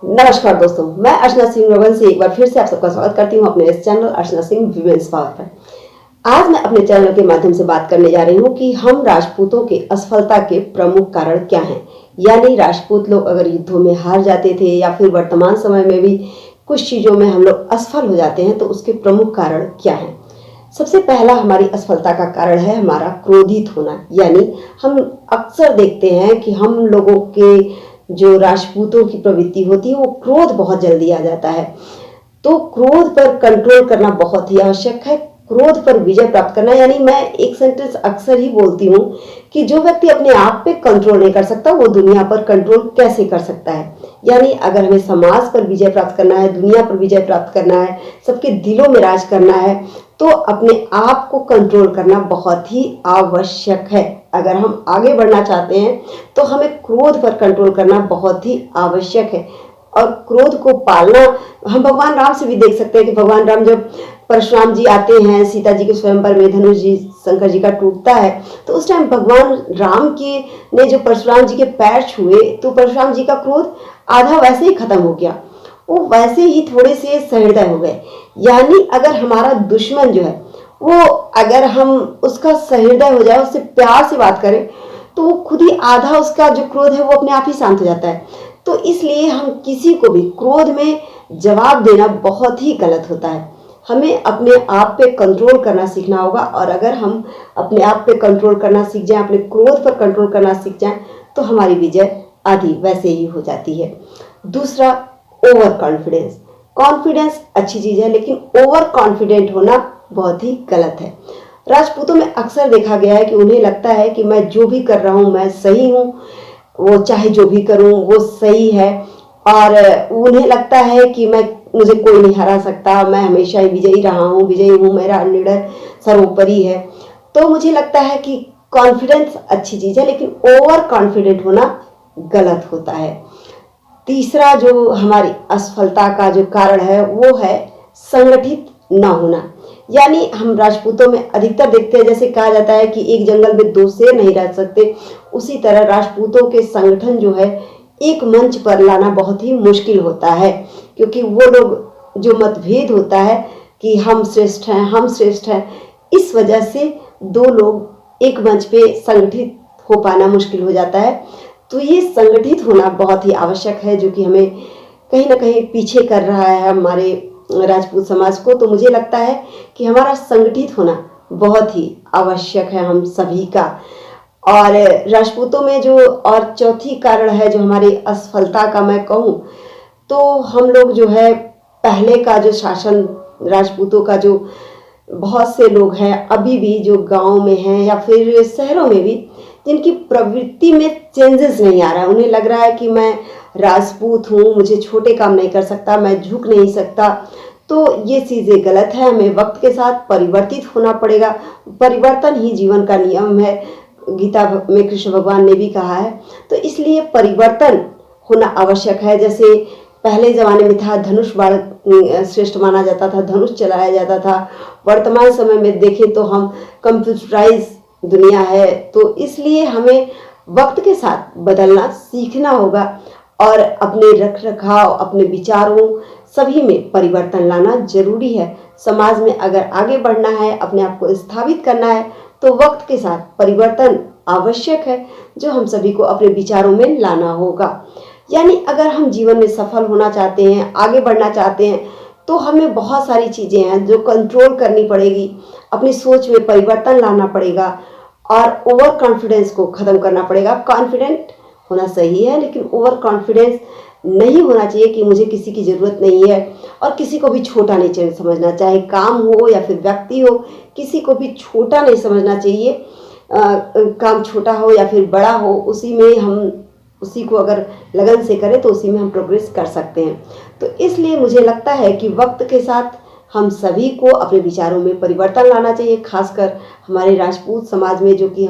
नमस्कार दोस्तों, मैं अर्चना सिंह रोगन से एक बार फिर से आप सबका स्वागत करती हूँ अपने इस channel Archana Singh women's power पर। आज मैं अपने चैनल के माध्यम से बात करने जा रही हूँ कि हम राजपूतों के असफलता के प्रमुख कारण क्या हैं। यानी राजपूत लोग अगर युद्धों में हार जाते थे या फिर वर्तमान समय में भी कुछ चीज़ों में हम लोग असफल हो जाते हैं तो उसके प्रमुख कारण क्या हैं। सबसे पहला हमारी असफलता का कारण है हमारा क्रोधित होना। यानी हम अक्सर देखते हैं कि हम लोगों के जो राजपूतों की प्रवृत्ति होती है वो क्रोध बहुत जल्दी आ जाता है। तो क्रोध पर कंट्रोल करना बहुत ही आवश्यक है। क्रोध पर विजय प्राप्त करना, यानी मैं एक सेंटेंस अक्सर ही बोलती हूँ कि जो व्यक्ति अपने आप पे कंट्रोल नहीं कर सकता वो दुनिया पर कंट्रोल कैसे कर सकता है। यानी अगर हमें समाज पर विजय प्राप्त करना है, दुनिया पर विजय प्राप्त करना है, सबके दिलों में राज करना है तो अपने आप को कंट्रोल करना बहुत ही आवश्यक है। अगर हम आगे बढ़ना चाहते हैं तो हमें क्रोध पर कंट्रोल करना बहुत ही आवश्यक है। और क्रोध को पालना हम भगवान राम से भी देख सकते हैं कि भगवान राम जब परशुराम जी आते हैं सीता जी के स्वयंवर में, धनुष जी शंकर जी का टूटता है तो उस टाइम भगवान राम के ने जो परशुराम जी के पैर छुए तो परशुराम जी का क्रोध आधा वैसे ही खत्म हो गया, वो वैसे ही थोड़े से सहृदय हो गए। यानी अगर हमारा दुश्मन जो है वो अगर हम उसका सहृदय हो जाए, उससे प्यार से बात करें तो वो खुद ही आधा उसका जो क्रोध है वो अपने आप ही शांत हो जाता है। तो इसलिए हम किसी को भी क्रोध में जवाब देना बहुत ही गलत होता है। हमें अपने आप पे कंट्रोल करना सीखना होगा और अगर हम अपने आप पे कंट्रोल करना सीख जाएं, अपने क्रोध पर कंट्रोल करना सीख जाएं तो हमारी विजय आधी वैसे ही हो जाती है। दूसरा, ओवर कॉन्फिडेंस। कॉन्फिडेंस अच्छी चीज़ है लेकिन ओवर कॉन्फिडेंट होना बहुत ही गलत है। राजपूतों में अक्सर देखा गया है कि उन्हें लगता है कि मैं जो भी कर रहा हूँ मैं सही हूँ, वो चाहे जो भी करूँ वो सही है और उन्हें लगता है कि मुझे कोई नहीं हरा सकता, मैं हमेशा ही विजयी रहा हूँ, विजयी हूँ, मेरा निडर सर्वोपरि है। तो मुझे लगता है कि कॉन्फिडेंस अच्छी चीज़ है लेकिन ओवर कॉन्फिडेंट होना गलत होता है। तीसरा जो हमारी असफलता का जो कारण है वो है संगठित न होना। यानी हम राजपूतों में अधिकतर देखते हैं, जैसे कहा जाता है कि एक जंगल में दो शेर नहीं रह सकते, उसी तरह राजपूतों के संगठन जो है एक मंच पर लाना बहुत ही मुश्किल होता है। क्योंकि वो लोग जो मतभेद होता है कि हम श्रेष्ठ हैं, हम श्रेष्ठ हैं, इस वजह से दो लोग एक मंच पे संगठित हो पाना मुश्किल हो जाता है। तो ये संगठित होना बहुत ही आवश्यक है जो कि हमें कहीं ना कहीं पीछे कर रहा है हमारे राजपूत समाज को। तो मुझे लगता है कि हमारा संगठित होना बहुत ही आवश्यक है हम सभी का। और राजपूतों में जो और चौथी कारण है जो हमारी असफलता का मैं कहूँ तो हम लोग जो है पहले का जो शासन राजपूतों का जो बहुत से लोग हैं अभी भी जो गांव में हैं या फिर शहरों में भी जिनकी प्रवृत्ति में चेंजेस नहीं आ रहा है। उन्हें लग रहा है कि मैं राजपूत हूँ, मुझे छोटे काम नहीं कर सकता, मैं झुक नहीं सकता। तो ये चीज़ें गलत है, हमें वक्त के साथ परिवर्तित होना पड़ेगा। परिवर्तन ही जीवन का नियम है, गीता में कृष्ण भगवान ने भी कहा है। तो इसलिए परिवर्तन होना आवश्यक है। जैसे पहले ज़माने में था धनुष बाण श्रेष्ठ माना जाता था, धनुष चलाया जाता था। वर्तमान समय में देखें तो हम कंप्यूटराइज दुनिया है, तो इसलिए हमें वक्त के साथ बदलना सीखना होगा और अपने रख रखाव, अपने विचारों सभी में परिवर्तन लाना जरूरी है। समाज में अगर आगे बढ़ना है, अपने आप को स्थापित करना है तो वक्त के साथ परिवर्तन आवश्यक है जो हम सभी को अपने विचारों में लाना होगा। यानी अगर हम जीवन में सफल होना चाहते हैं, आगे बढ़ना चाहते हैं तो हमें बहुत सारी चीज़ें हैं जो कंट्रोल करनी पड़ेगी, अपनी सोच में परिवर्तन लाना पड़ेगा और ओवर कॉन्फिडेंस को ख़त्म करना पड़ेगा। कॉन्फिडेंट होना सही है लेकिन ओवर कॉन्फिडेंस नहीं होना चाहिए कि मुझे किसी की ज़रूरत नहीं है और किसी को भी छोटा नहीं चाहिए समझना, चाहे काम हो या फिर व्यक्ति हो, किसी को भी छोटा नहीं समझना चाहिए। काम छोटा हो या फिर बड़ा हो, उसी को अगर लगन से करें तो उसी में हम प्रोग्रेस कर सकते हैं। तो इसलिए मुझे लगता है कि वक्त के साथ हम सभी को अपने विचारों में परिवर्तन लाना चाहिए, खासकर हमारे राजपूत समाज में जो कि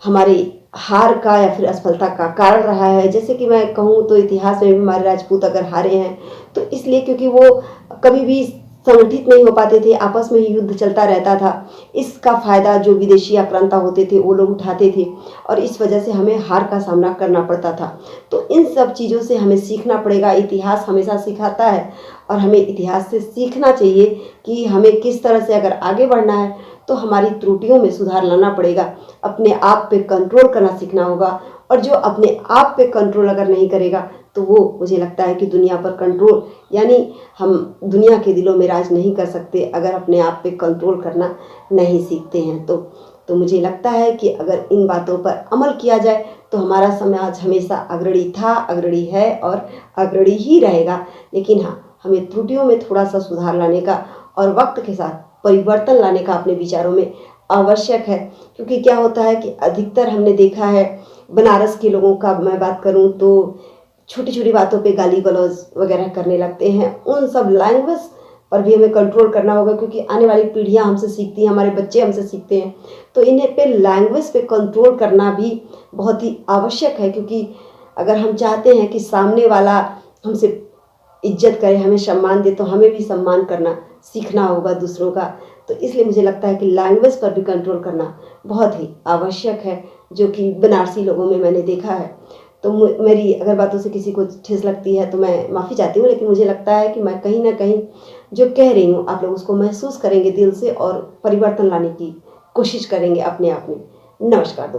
हमारी हार का या फिर असफलता का कारण रहा है। जैसे कि मैं कहूँ तो इतिहास में भी हमारे राजपूत अगर हारे हैं तो इसलिए क्योंकि वो कभी भी संगठित नहीं हो पाते थे, आपस में ही युद्ध चलता रहता था। इसका फ़ायदा जो विदेशी आक्रांता होते थे वो लोग उठाते थे और इस वजह से हमें हार का सामना करना पड़ता था। तो इन सब चीज़ों से हमें सीखना पड़ेगा। इतिहास हमेशा सिखाता है और हमें इतिहास से सीखना चाहिए कि हमें किस तरह से अगर आगे बढ़ना है तो हमारी त्रुटियों में सुधार लाना पड़ेगा। अपने आप पे कंट्रोल करना सीखना होगा और जो अपने आप पे कंट्रोल अगर नहीं करेगा तो वो मुझे लगता है कि दुनिया पर कंट्रोल, यानी हम दुनिया के दिलों में राज नहीं कर सकते अगर अपने आप पे कंट्रोल करना नहीं सीखते हैं तो मुझे लगता है कि अगर इन बातों पर अमल किया जाए तो हमारा समाज हमेशा अग्रणी था, अग्रणी है और अग्रणी ही रहेगा। लेकिन हाँ, हमें त्रुटियों में थोड़ा सा सुधार लाने का और वक्त के साथ परिवर्तन लाने का अपने विचारों में आवश्यक है। क्योंकि क्या होता है कि अधिकतर हमने देखा है, बनारस के लोगों का मैं बात करूं तो छोटी छोटी बातों पे गाली गलौज वगैरह करने लगते हैं। उन सब लैंग्वेज पर भी हमें कंट्रोल करना होगा क्योंकि आने वाली पीढ़ियां हमसे सीखती हैं, हमारे बच्चे हमसे सीखते हैं। तो इन्हें पे लैंग्वेज पे कंट्रोल करना भी बहुत ही आवश्यक है क्योंकि अगर हम चाहते हैं कि सामने वाला हमसे इज्जत करे, हमें सम्मान दे, तो हमें भी सम्मान करना सीखना होगा दूसरों का। तो इसलिए मुझे लगता है कि लैंग्वेज पर भी कंट्रोल करना बहुत ही आवश्यक है, जो कि बनारसी लोगों में मैंने देखा है। तो मेरी अगर बातों से किसी को ठेस लगती है तो मैं माफ़ी चाहती हूँ, लेकिन मुझे लगता है कि मैं कहीं ना कहीं जो कह रही हूँ आप लोग उसको महसूस करेंगे दिल से और परिवर्तन लाने की कोशिश करेंगे अपने आप में। नमस्कार दोस्तों।